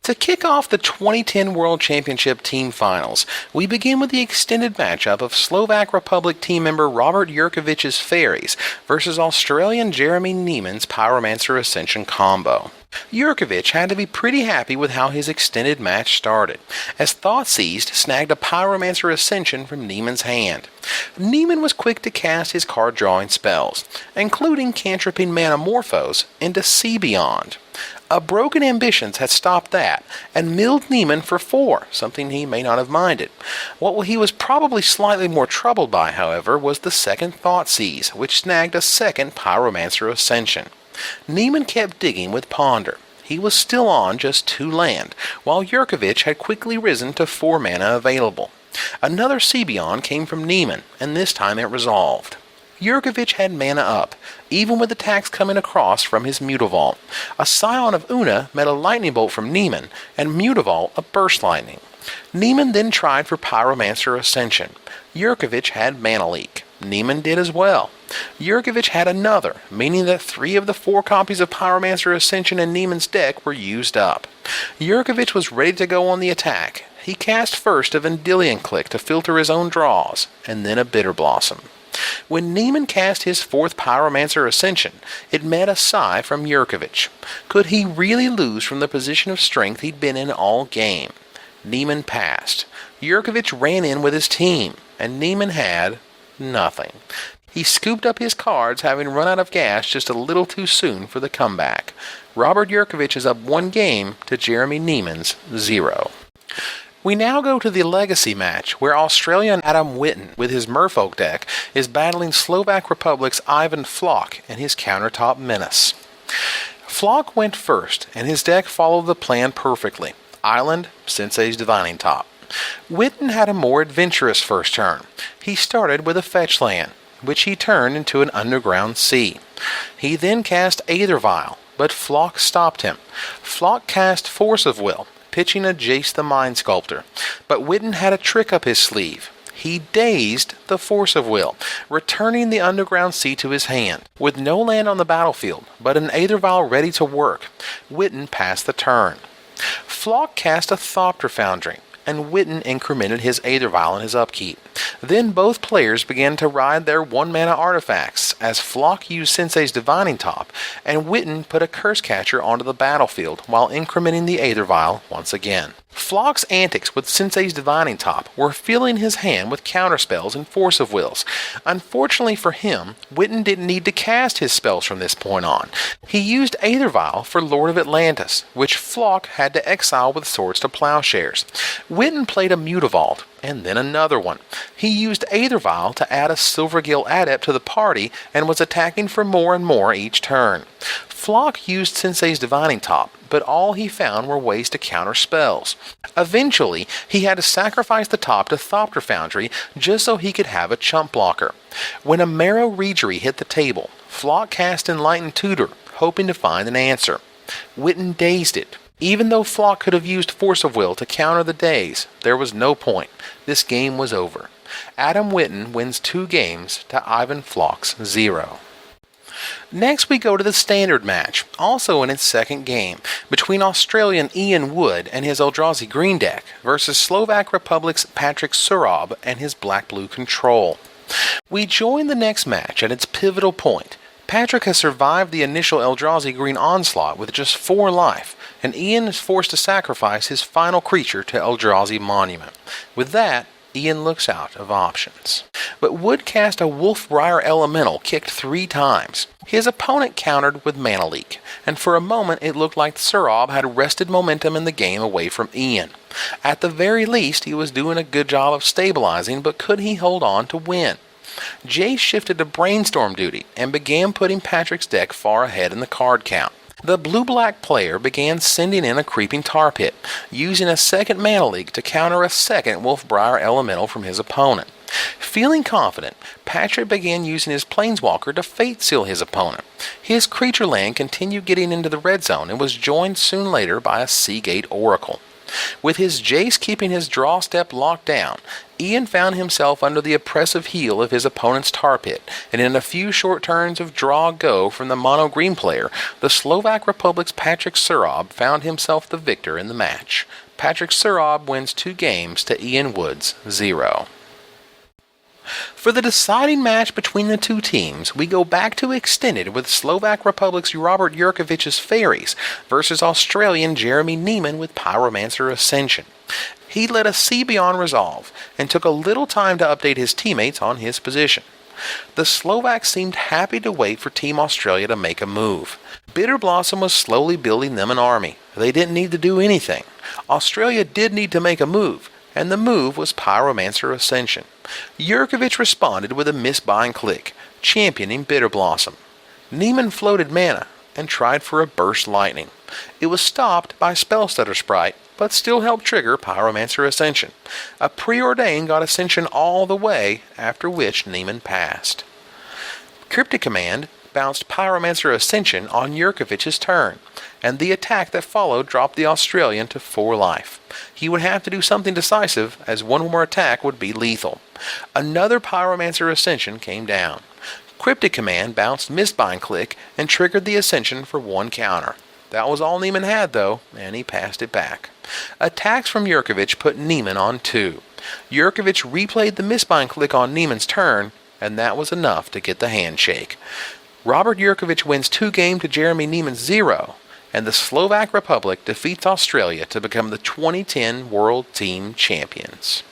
To kick off the 2010 World Championship Team Finals, we begin with the extended matchup of Slovak Republic team member Robert Jurkovich's Fairies versus Australian Jeremy Neiman's Pyromancer Ascension combo. Jurkovic had to be pretty happy with how his extended match started, as Thoughtseized snagged a Pyromancer Ascension from Neiman's hand. Neiman was quick to cast his card-drawing spells, including cantripping Manamorphose into Sea Beyond. A Broken Ambitions had stopped that, and milled Neiman for 4, something he may not have minded. What he was probably slightly more troubled by, however, was the second Thoughtseize, which snagged a second Pyromancer Ascension. Neiman kept digging with Ponder. He was still on just 2 land, while Jurkovic had quickly risen to 4 mana available. Another Sea Beyond came from Neiman, and this time it resolved. Jurkovic had mana up, even with attacks coming across from his Mutavault. A Scion of Una met a Lightning Bolt from Neiman, and Mutavault a Burst Lightning. Neiman then tried for Pyromancer Ascension. Jurkovic had Mana Leak. Neiman did as well. Jurkovic had another, meaning that 3 of the 4 copies of Pyromancer Ascension in Neiman's deck were used up. Jurkovic was ready to go on the attack. He cast first a Vendilion Click to filter his own draws, and then a Bitter Blossom. When Neiman cast his 4th Pyromancer Ascension, it met a sigh from Jurkovic. Could he really lose from the position of strength he'd been in all game? Neiman passed. Jurkovic ran in with his team, and Neiman had nothing. He scooped up his cards, having run out of gas just a little too soon for the comeback. Robert Jurkovic is up 1 game to Jeremy Neiman's 0. We now go to the Legacy match, where Australian Adam Whitten, with his Merfolk deck, is battling Slovak Republic's Ivan Floch and his countertop Menace. Floch went first, and his deck followed the plan perfectly. Island, Sensei's Divining Top. Whitten had a more adventurous first turn. He started with a fetch land, which he turned into an Underground Sea. He then cast Aether Vial, but Floch stopped him. Floch cast Force of Will, pitching a Jace the Mind Sculptor, but Whitten had a trick up his sleeve. He dazed the Force of Will, returning the Underground Sea to his hand. With no land on the battlefield, but an Aether Vial ready to work, Whitten passed the turn. Floch cast a Thopter Foundry, and Whitten incremented his Aether Vial in his upkeep. Then both players began to ride their 1-mana artifacts, as Floch used Sensei's Divining Top, and Whitten put a Curse Catcher onto the battlefield while incrementing the Aether Vial once again. Floch's antics with Sensei's Divining Top were filling his hand with counterspells and Force of Wills. Unfortunately for him, Whitten didn't need to cast his spells from this point on. He used Aether Vial for Lord of Atlantis, which Floch had to exile with Swords to Plowshares. Whitten played a Mutavault, and then another one. He used Aether Vial to add a Silvergill Adept to the party and was attacking for more and more each turn. Floch used Sensei's Divining Top, but all he found were ways to counter spells. Eventually, he had to sacrifice the top to Thopter Foundry just so he could have a chump blocker. When a Marrow Reejerey hit the table, Floch cast Enlightened Tutor, hoping to find an answer. Whitten dazed it. Even though Floch could have used Force of Will to counter the daze, there was no point. This game was over. Adam Whitten wins 2 games to Ivan Floch's 0. Next we go to the standard match, also in its second game, between Australian Ian Wood and his Eldrazi green deck versus Slovak Republic's Patrik Surab and his black-blue control. We join the next match at its pivotal point. Patrik has survived the initial Eldrazi green onslaught with just 4 life, and Ian is forced to sacrifice his final creature to Eldrazi Monument. With that, Ian looks out of options. But Wood cast a Wolfbriar Elemental kicked 3 times. His opponent countered with Mana Leak, and for a moment it looked like Surab had wrested momentum in the game away from Ian. At the very least, he was doing a good job of stabilizing, but could he hold on to win? Jay shifted to Brainstorm duty and began putting Patrick's deck far ahead in the card count. The blue-black player began sending in a Creeping Tar Pit, using a second Mana Leak to counter a second Wolfbriar Elemental from his opponent. Feeling confident, Patrik began using his Planeswalker to Fate Seal his opponent. His creature land continued getting into the red zone and was joined soon later by a Seagate Oracle. With his Jace keeping his draw step locked down, Ian found himself under the oppressive heel of his opponent's tar pit, and in a few short turns of draw-go from the mono-green player, the Slovak Republic's Patrik Surab found himself the victor in the match. Patrik Surab wins 2 games to Ian Wood's 0. For the deciding match between the two teams, we go back to extended with Slovak Republic's Robert Jurkovich's Fairies versus Australian Jeremy Neiman with Pyromancer Ascension. He let us see beyond resolve and took a little time to update his teammates on his position. The Slovaks seemed happy to wait for Team Australia to make a move. Bitter Blossom was slowly building them an army. They didn't need to do anything. Australia did need to make a move, and the move was Pyromancer Ascension. Jurkovic responded with a misbind click, championing Bitter Blossom. Neiman floated mana and tried for a Burst Lightning. It was stopped by Spellstutter Sprite, but still helped trigger Pyromancer Ascension. A Preordain got Ascension all the way, after which Neiman passed. Cryptic Command bounced Pyromancer Ascension on Jurkovic's turn, and the attack that followed dropped the Australian to 4 life. He would have to do something decisive, as one more attack would be lethal. Another Pyromancer Ascension came down. Cryptic Command bounced Mistbind Click and triggered the Ascension for 1 counter. That was all Neiman had, though, and he passed it back. Attacks from Jurkovic put Neiman on 2. Jurkovic replayed the Mistbind Click on Neiman's turn, and that was enough to get the handshake. Robert Jurkovic wins 2 games to Jeremy Neiman's 0, and the Slovak Republic defeats Australia to become the 2010 World Team Champions.